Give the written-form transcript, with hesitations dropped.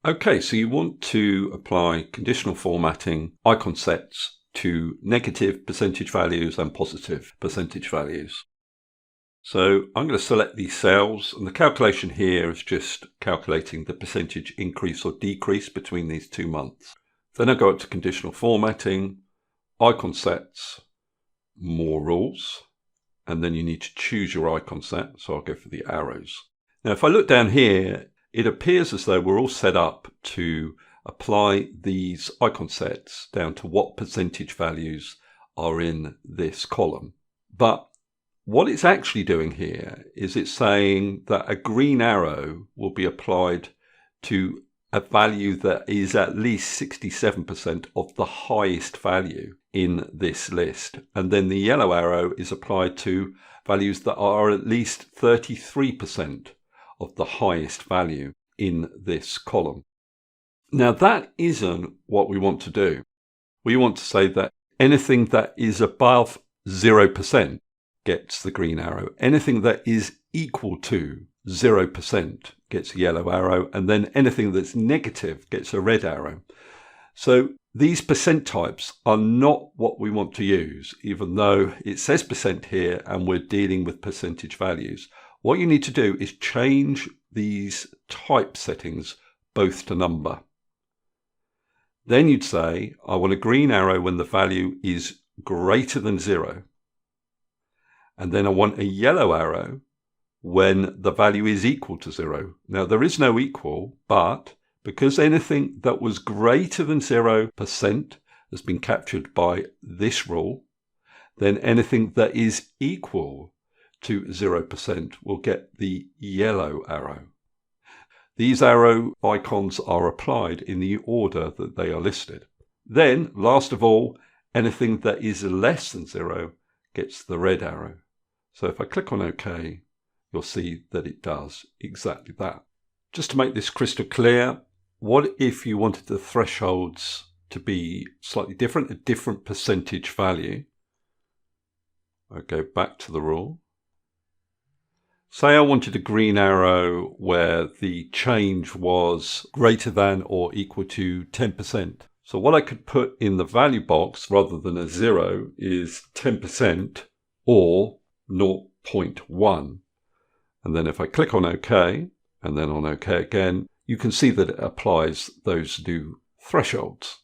Okay, so you want to apply conditional formatting icon sets to negative percentage values and positive percentage values. So I'm going to select these cells, and the calculation here is just calculating the percentage increase or decrease between these 2 months. Then I go up to conditional formatting, icon sets, more rules, and then you need to choose your icon set. So I'll go for the arrows. Now, if I look down here, it appears as though we're all set up to apply these icon sets down to what percentage values are in this column. But what it's actually doing here is it's saying that a green arrow will be applied to a value that is at least 67% of the highest value in this list. And then the yellow arrow is applied to values that are at least 33% of the highest value in this column. Now that isn't what we want to do. We want to say that anything that is above 0% gets the green arrow. Anything that is equal to 0% gets a yellow arrow, and then anything that's negative gets a red arrow. So these percent types are not what we want to use, even though it says percent here and we're dealing with percentage values. What you need to do is change these type settings both to number. Then you'd say, I want a green arrow when the value is greater than 0. And then I want a yellow arrow when the value is equal to 0. Now there is no equal, but because anything that was greater than 0% has been captured by this rule, then anything that is equal to 0% will get the yellow arrow. These arrow icons are applied in the order that they are listed. Then, last of all, anything that is less than 0 gets the red arrow. So if I click on OK, you'll see that it does exactly that. Just to make this crystal clear, what if you wanted the thresholds to be slightly different, a different percentage value? I go back to the rule. Say I wanted a green arrow where the change was greater than or equal to 10%. So what I could put in the value box rather than a 0 is 10% or 0.1. And then if I click on OK and then on OK again, you can see that it applies those new thresholds.